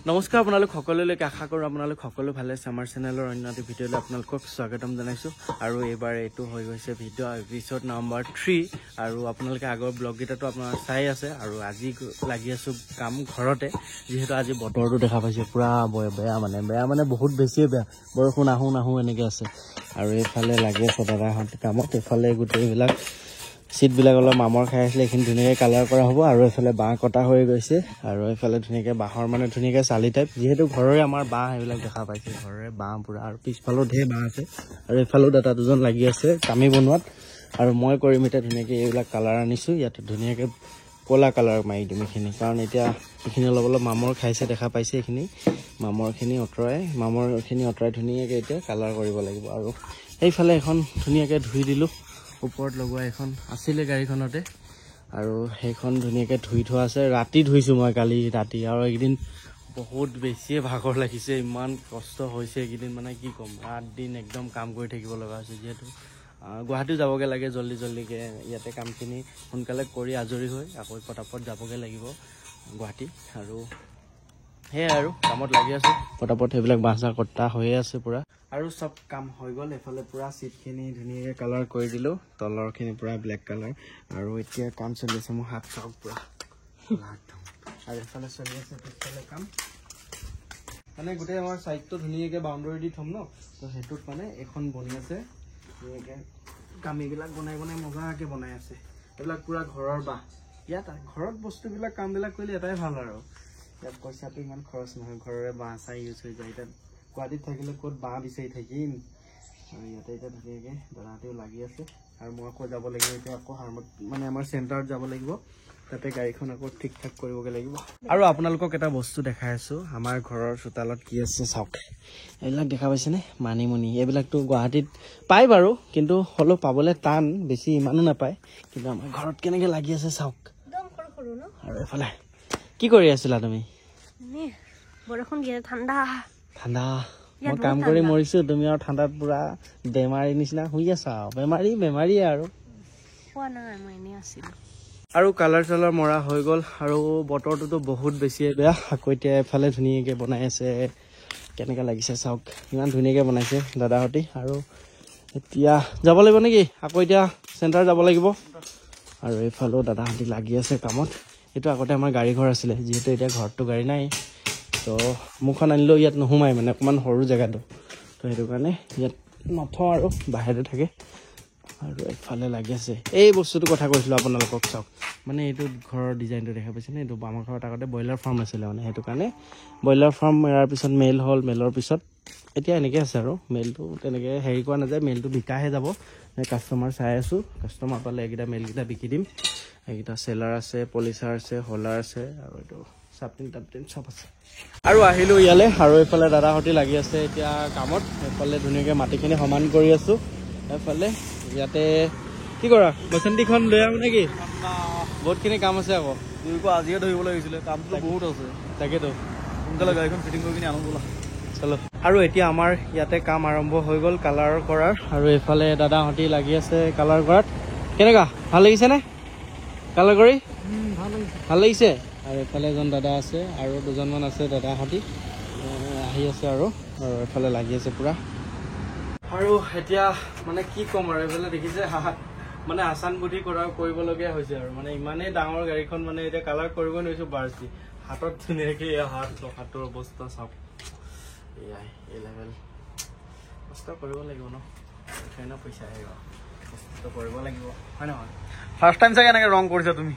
নমস্কাৰ আপোনালোক সকলোলৈকে আশা কৰোঁ আপোনালোক সকলো ভালে আছে আমাৰ চেনেলৰ অন্য এটা ভিডিঅ'লৈ আপোনালোকক স্বাগতম জনাইছোঁ আৰু এইবাৰ এইটো হৈ গৈছে ভিডিঅ' এপিছ'ড নম্বৰ 3 আৰু আপোনালোকে আগৰ ব্লগকেইটাতো আপোনাৰ চাই আছে আৰু আজি লাগি আছোঁ কাম ঘৰতে যিহেতু আজি বতৰটো দেখা পাইছে পুৰা বেয়া মানে বহুত বেছিয়ে বেয়া বৰষুণ আহোঁ এনেকৈ আছে আৰু এইফালে লাগি আছে দাদাহঁত কামত এইফালে গোটেইবিলাক চিটবিলাক অলপ মামৰ খাই আছিলে এইখিনি ধুনীয়াকৈ কালাৰ কৰা হ'ব আৰু এইফালে বাঁহ কটা হৈ গৈছে আৰু এইফালে ধুনীয়াকৈ বাঁহৰ মানে ধুনীয়াকৈ চালি টাইপ যিহেতু ঘৰৰে আমাৰ বাঁহ এইবিলাক দেখা পাইছে ঘৰৰে বাঁহ পুৰা আৰু পিছফালেও ঢেৰ বাঁহ আছে আৰু এইফালেও দাদা দুজন লাগি আছে কামি বনোৱাত আৰু মই কৰিম এতিয়া ধুনীয়াকৈ এইবিলাক কালাৰ আনিছোঁ ইয়াতে ধুনীয়াকৈ ক'লা কালাৰ মাৰি দিম এইখিনি কাৰণ এতিয়া এইখিনি অলপ মামৰ খাইছে দেখা পাইছে এইখিনি মামৰখিনি অঁতৰাই ধুনীয়াকৈ এতিয়া কালাৰ কৰিব লাগিব আৰু এইফালে এখন ধুনীয়াকৈ ধুই দিলোঁ ওপৰত লগোৱা এখন আছিলে গাড়ীখনতে আৰু সেইখন ধুনীয়াকৈ ধুই থোৱা আছে ৰাতি ধুইছোঁ মই কালি ৰাতি আৰু এইকেইদিন বহুত বেছিয়ে ভাগৰ লাগিছে ইমান কষ্ট হৈছে এইকেইদিন মানে কি ক'ম ৰাত দিন একদম কাম কৰি থাকিব লগা হৈছে যিহেতু গুৱাহাটী যাবগৈ লাগে জল্দিকৈ ইয়াতে কামখিনি সোনকালে কৰি আজৰি হৈ আকৌ পটাপট যাবগৈ লাগিব গুৱাহাটী আৰু সেয়াই আৰু কামত লাগি আছোঁ পটাপট সেইবিলাক বাঁহ চাহ কটা হৈয়ে আছে পুৰা আৰু চব কাম হৈ গ'ল এইফালে পুৰা চিটখিনি ধুনীয়াকৈ কালাৰ কৰি দিলোঁ তলৰখিনি পুৰা ব্লেক কালাৰ আৰু এতিয়া কাম চলি আছে মোৰ হাত চাওক পুৰা আৰু এইফালে চলি আছে পিছফালে কাম মানে গোটেই আমাৰ চাইডটো ধুনীয়াকৈ বাউণ্ডাৰী দি থ'ম ন তো সেইটোত মানে এখন বনি আছে ধুনীয়াকৈ কামিবিলাক বনাই মজাকৈ বনাই আছে এইবিলাক পুৰা ঘৰৰ বাঁহ ইয়াত ঘৰত বস্তুবিলাক কামবিলাক কৰিলে এটাই ভাল আৰু ইয়াত পইচাটো ইমান খৰচ নহয় ঘৰৰে বাঁহ চাই ইউজ হৈ যায় এতিয়া গুৱাহাটীত থাকিলে ক'ত বাঁহ বিচাৰি থাকিম আৰু ইয়াতে এতিয়া ধুনীয়াকৈ দাদাহঁতেও লাগি আছে আৰু মই আকৌ যাব লাগিব এতিয়া আকৌ হাৰ্মত মানে আমাৰ চেণ্টাৰত যাব লাগিব তাতে গাড়ীখন আকৌ ঠিক ঠাক কৰিবগৈ লাগিব আৰু আপোনালোকক এটা বস্তু দেখাই আছোঁ আমাৰ ঘৰৰ চোতালত কি আছে চাওক এইবিলাক দেখা পাইছেনে মানিমুনি এইবিলাকতো গুৱাহাটীত পায় বাৰু কিন্তু হ'লেও পাবলৈ টান বেছি ইমানো নাপায় কিন্তু আমাৰ ঘৰত কেনেকৈ লাগি আছে চাওক আৰু এইফালে কি কৰি আছিলা তুমি বৰষুণ দিয়ে ঠাণ্ডা মই কাম কৰি মৰিছো তুমি আৰু ঠাণ্ডাত পুৰা বেমাৰী নিচিনা শুই আছা বেমাৰী আৰু আৰু কালাৰ চালাৰ মৰা হৈ গ'ল আৰু বতৰটোতো বহুত বেছিয়ে বেয়া আকৌ এতিয়া এফালে ধুনীয়াকৈ বনাই আছে কেনেকৈ লাগিছে চাওক ইমান ধুনীয়াকৈ বনাইছে দাদাহঁতি আৰু এতিয়া যাব লাগিব নেকি আকৌ এতিয়া চেণ্টাৰ যাব লাগিব আৰু এইফালেও দাদাহঁতি লাগি আছে কামত এইটো আগতে আমাৰ গাড়ী ঘৰ আছিলে যিহেতু এতিয়া ঘৰতটো গাড়ী নাই তো মুখন আনিলেও ইয়াত নোসোমাই মানে অকণমান সৰু জেগাটো তো সেইটো কাৰণে ইয়াত নথওঁ আৰু বাহিৰতে থাকে আৰু এইফালে লাগি আছে এই বস্তুটোৰ কথা কৈছিলোঁ আপোনালোকক চাওক মানে এইটো ঘৰৰ ডিজাইনটো দেখা পাইছেনে এইটো আমাৰ ঘৰত আগতে ব্ৰইলাৰ ফাৰ্ম আছিলে মানে সেইটো কাৰণে ব্ৰইলাৰ ফাৰ্ম এৰাৰ পিছত মেল হ'ল মেলৰ পিছত এতিয়া এনেকৈ আছে আৰু মেলটো তেনেকৈ হেৰি কৰা নাযায় মেলটো বিকাহে যাব কাষ্টমাৰ চাই আছোঁ কাষ্টমাৰ পালে এইকেইটা মেলকেইটা বিকি দিম এইকেইটা চেলাৰ আছে পলিচাৰ আছে হোলাৰ আছে আৰু এইটো চাপটিন চব আছে আৰু আহিলোঁ ইয়ালৈ আৰু এইফালে দাদাহঁতি লাগি আছে এতিয়া কামত এইফালে ধুনীয়াকৈ মাটিখিনি সমান কৰি আছোঁ এইফালে ইয়াতে কি কৰা বসন্তীখন লৈ আহোঁ নেকি বহুতখিনি কাম আছে আকৌ আজিয়ে ধৰিবলৈ আহিছিলে কামটো বহুত আছে তাকেতো সোনকালে গাড়ীখন ফিটিং কৰি কিনে আনো বোলা চলো আৰু এতিয়া আমাৰ ইয়াতে কাম আৰম্ভ হৈ গ'ল কালাৰ কৰাৰ আৰু এইফালে দাদাহঁতি লাগি আছে কালাৰ কৰাত কেনেকুৱা ভাল লাগিছেনে কালাৰ কৰি ভাল লাগিছে আৰু এইফালে এজন দাদা আছে আৰু দুজনমান আছে দাদাহঁতি আহি আছে আৰু এইফালে লাগি আছে পুৰা আৰু এতিয়া মানে কি ক'ম আৰু এইফালে দেখিছে মানে আচান বুদ্ধি কৰিবলগীয়া হৈছে আৰু মানে ইমানেই ডাঙৰ গাড়ীখন মানে এতিয়া কালাৰ কৰিব নোৱাৰিছোঁ বাৰ্চি হাতত ধুনীয়াকৈ হাতৰ অৱস্থা চাওক এয়াই এই লেভেল কষ্ট কৰিব লাগিব ন ট্ৰেইনৰ পইচা আহিব কষ্ট কৰিব লাগিব হয় নহয় ফাৰ্ষ্ট টাইম চাগে এনেকৈ ৰং কৰিছা তুমি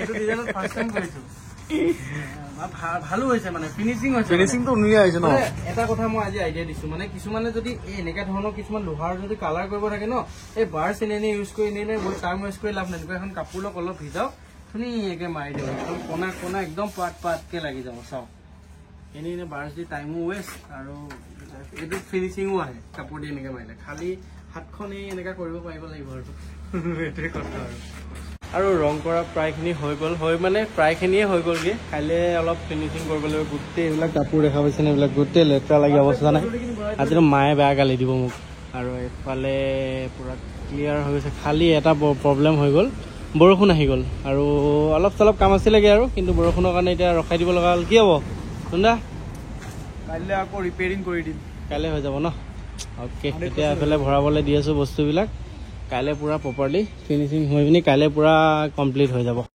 এইটো ডিজাইনত ফাৰ্ষ্ট টাইম কৰিছোঁ ভালো হৈছে মানে ফিনিচিংটো ধুনীয়া হৈছে ন এটা কথা মই আজি আইডিয়া দিছোঁ মানে কিছুমানে যদি এই এনেকুৱা ধৰণৰ কিছুমান লোহাৰ যদি কালাৰ কৰিব থাকে ন এই বাৰ্চ এনে ইউজ কৰি এনে বহুত টাইম ৱেষ্ট কৰি লাভ নাই এনেকুৱা এখন কাপোৰ লওক অলপ ভিজাওক ধুনীয়াকৈ মাৰি দিব একদম কণা একদম পাতকৈ লাগি যাব চাওক এনেই বাৰ্চ দি টাইমো ৱেষ্ট আৰু এইটো ফিনিচিঙো আহে কাপোৰ দি এনেকৈ মাৰিলে খালি হাতখনেই এনেকৈ কৰিব পাৰিব লাগিব আৰু এইটোৱে কথা আৰু ৰং কৰা প্ৰায়খিনি হৈ গ'ল মানে প্ৰায়খিনিয়ে হৈ গ'লগৈ কাইলৈ অলপ ফিনিচিং কৰিব লাগিব গোটেই এইবিলাক কাপোৰ দেখা পাইছেনে এইবিলাক গোটেই লেতেৰা লাগি অৱস্থা নাই আজিতো মায়ে বেয়া গালি দিব মোক আৰু এইফালে পূৰা ক্লিয়াৰ হৈ গৈছে খালি এটা প্ৰব্লেম হৈ গ'ল বৰষুণ আহি গ'ল আৰু অলপ চলপ কাম আছিলেগৈ আৰু কিন্তু বৰষুণৰ কাৰণে এতিয়া ৰখাই দিব লগা হ'ল কি হ'ব চুন্দা কাইলৈ আকৌ ৰিপেয়াৰিং কৰি দিম কাইলৈ হৈ যাব ন অ'কে এতিয়া এফালে ভৰাবলৈ দি আছোঁ বস্তুবিলাক কাইলৈ পূৰা প্ৰপাৰলি ফিনিচিং হৈ পিনি কাইলৈ পূৰা কমপ্লিট হৈ যাব